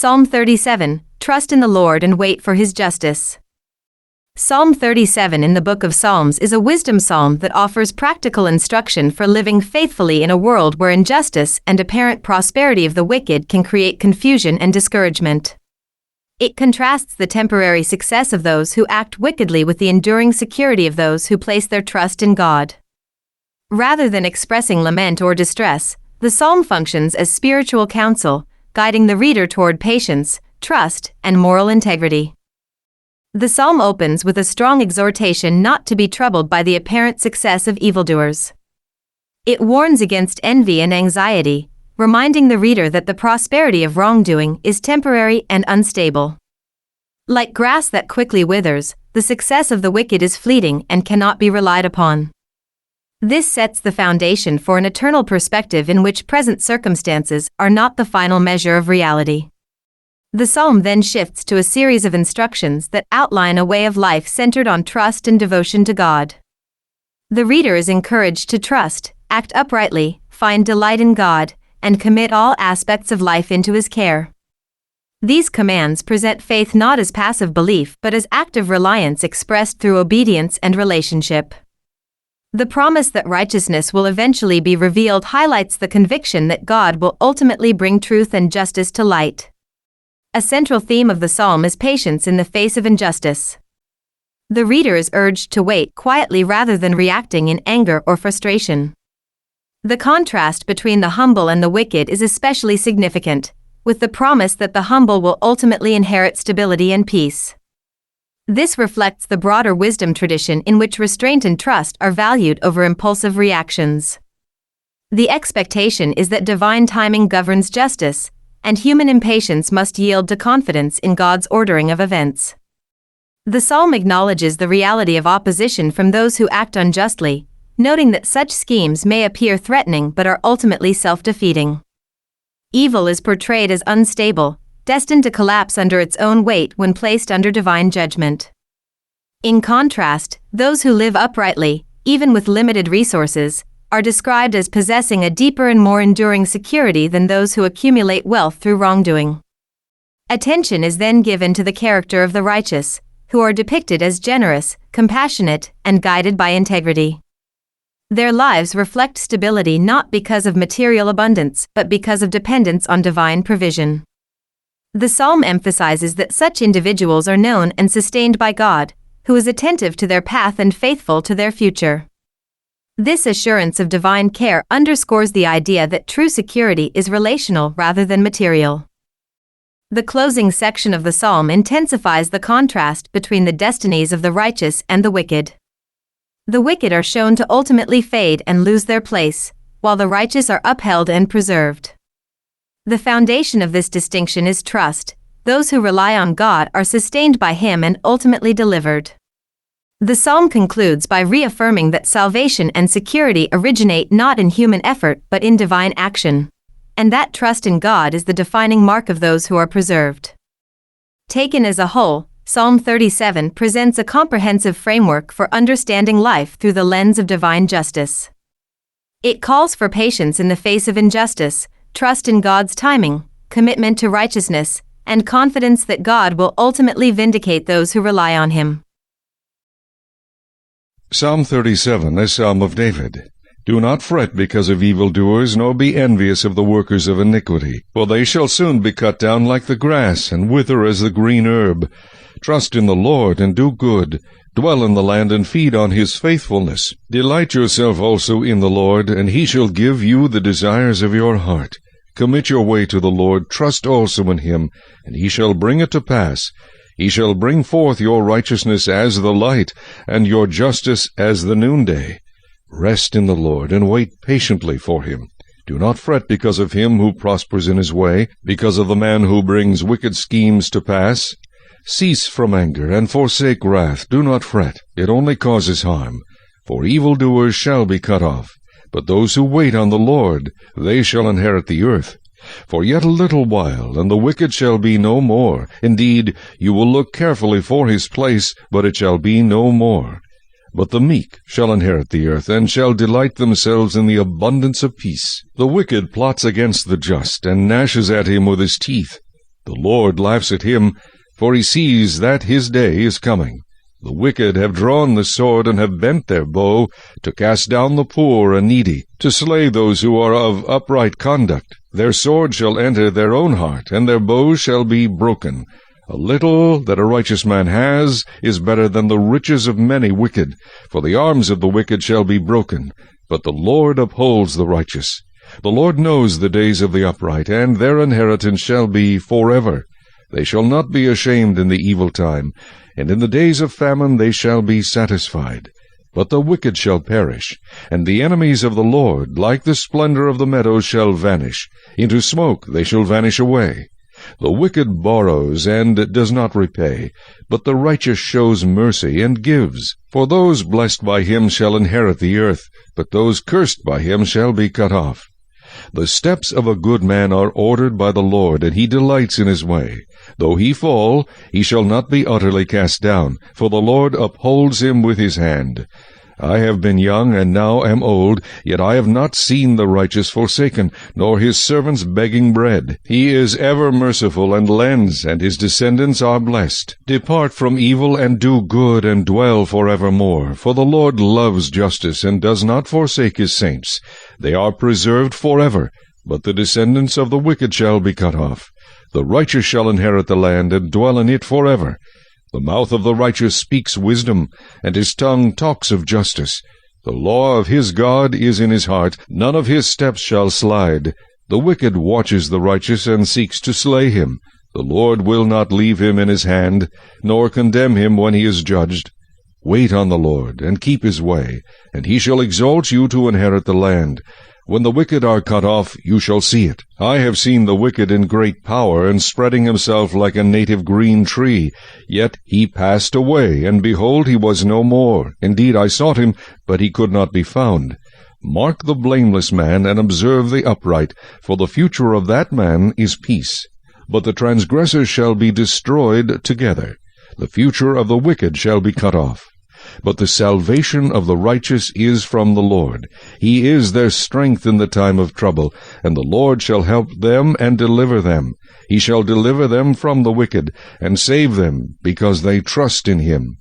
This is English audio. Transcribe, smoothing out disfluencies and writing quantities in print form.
Psalm 37, Trust in the Lord and wait for His justice. Psalm 37 in the Book of Psalms is a wisdom psalm that offers practical instruction for living faithfully in a world where injustice and apparent prosperity of the wicked can create confusion and discouragement. It contrasts the temporary success of those who act wickedly with the enduring security of those who place their trust in God. Rather than expressing lament or distress, the psalm functions as spiritual counsel, guiding the reader toward patience, trust, and moral integrity. The psalm opens with a strong exhortation not to be troubled by the apparent success of evildoers. It warns against envy and anxiety, reminding the reader that the prosperity of wrongdoing is temporary and unstable. Like grass that quickly withers, the success of the wicked is fleeting and cannot be relied upon. This sets the foundation for an eternal perspective in which present circumstances are not the final measure of reality. The psalm then shifts to a series of instructions that outline a way of life centered on trust and devotion to God. The reader is encouraged to trust, act uprightly, find delight in God, and commit all aspects of life into His care. These commands present faith not as passive belief but as active reliance expressed through obedience and relationship. The promise that righteousness will eventually be revealed highlights the conviction that God will ultimately bring truth and justice to light. A central theme of the psalm is patience in the face of injustice. The reader is urged to wait quietly rather than reacting in anger or frustration. The contrast between the humble and the wicked is especially significant, with the promise that the humble will ultimately inherit stability and peace. This reflects the broader wisdom tradition in which restraint and trust are valued over impulsive reactions. The expectation is that divine timing governs justice, and human impatience must yield to confidence in God's ordering of events. The psalm acknowledges the reality of opposition from those who act unjustly, noting that such schemes may appear threatening but are ultimately self-defeating. Evil is portrayed as unstable, destined to collapse under its own weight when placed under divine judgment. In contrast, those who live uprightly, even with limited resources, are described as possessing a deeper and more enduring security than those who accumulate wealth through wrongdoing. Attention is then given to the character of the righteous, who are depicted as generous, compassionate, and guided by integrity. Their lives reflect stability not because of material abundance but because of dependence on divine provision. The psalm emphasizes that such individuals are known and sustained by God, who is attentive to their path and faithful to their future. This assurance of divine care underscores the idea that true security is relational rather than material. The closing section of the psalm intensifies the contrast between the destinies of the righteous and the wicked. The wicked are shown to ultimately fade and lose their place, while the righteous are upheld and preserved. The foundation of this distinction is trust. Those who rely on God are sustained by Him and ultimately delivered. The psalm concludes by reaffirming that salvation and security originate not in human effort but in divine action, and that trust in God is the defining mark of those who are preserved. Taken as a whole, Psalm 37 presents a comprehensive framework for understanding life through the lens of divine justice. It calls for patience in the face of injustice, trust in God's timing, commitment to righteousness, and confidence that God will ultimately vindicate those who rely on Him. Psalm 37, a Psalm of David. Do not fret because of evildoers, nor be envious of the workers of iniquity. For they shall soon be cut down like the grass, and wither as the green herb. Trust in the Lord, and do good. Dwell in the land, and feed on His faithfulness. Delight yourself also in the Lord, and He shall give you the desires of your heart. Commit your way to the Lord, trust also in Him, and He shall bring it to pass. He shall bring forth your righteousness as the light, and your justice as the noonday. Rest in the Lord, and wait patiently for Him. Do not fret because of him who prospers in his way, because of the man who brings wicked schemes to pass. Cease from anger, and forsake wrath. Do not fret, it only causes harm. For evildoers shall be cut off. But those who wait on the Lord, they shall inherit the earth. For yet a little while, and the wicked shall be no more. Indeed, you will look carefully for his place, but it shall be no more. But the meek shall inherit the earth, and shall delight themselves in the abundance of peace. The wicked plots against the just, and gnashes at him with his teeth. The Lord laughs at him, for he sees that his day is coming. The wicked have drawn the sword and have bent their bow, to cast down the poor and needy, to slay those who are of upright conduct. Their sword shall enter their own heart, and their bows shall be broken. A little that a righteous man has is better than the riches of many wicked, for the arms of the wicked shall be broken, but the Lord upholds the righteous. The Lord knows the days of the upright, and their inheritance shall be forever. They shall not be ashamed in the evil time, and in the days of famine they shall be satisfied. But the wicked shall perish, and the enemies of the Lord, like the splendor of the meadows, shall vanish. Into smoke they shall vanish away. The wicked borrows and does not repay, but the righteous shows mercy and gives. For those blessed by him shall inherit the earth, but those cursed by him shall be cut off. The steps of a good man are ordered by the Lord, and he delights in his way. Though he fall, he shall not be utterly cast down, for the Lord upholds him with his hand. I have been young, and now am old, yet I have not seen the righteous forsaken, nor his servants begging bread. He is ever merciful and lends, and his descendants are blessed. Depart from evil and do good, and dwell forevermore. For the Lord loves justice, and does not forsake his saints. They are preserved forever, but the descendants of the wicked shall be cut off. The righteous shall inherit the land, and dwell in it forever. The mouth of the righteous speaks wisdom, and his tongue talks of justice. The law of his God is in his heart, none of his steps shall slide. The wicked watches the righteous, and seeks to slay him. The Lord will not leave him in his hand, nor condemn him when he is judged. Wait on the Lord, and keep his way, and he shall exalt you to inherit the land. When the wicked are cut off, you shall see it. I have seen the wicked in great power, and spreading himself like a native green tree. Yet he passed away, and behold, he was no more. Indeed, I sought him, but he could not be found. Mark the blameless man, and observe the upright, for the future of that man is peace. But the transgressors shall be destroyed together. The future of the wicked shall be cut off. But the salvation of the righteous is from the Lord. He is their strength in the time of trouble, and the Lord shall help them and deliver them. He shall deliver them from the wicked, and save them, because they trust in him.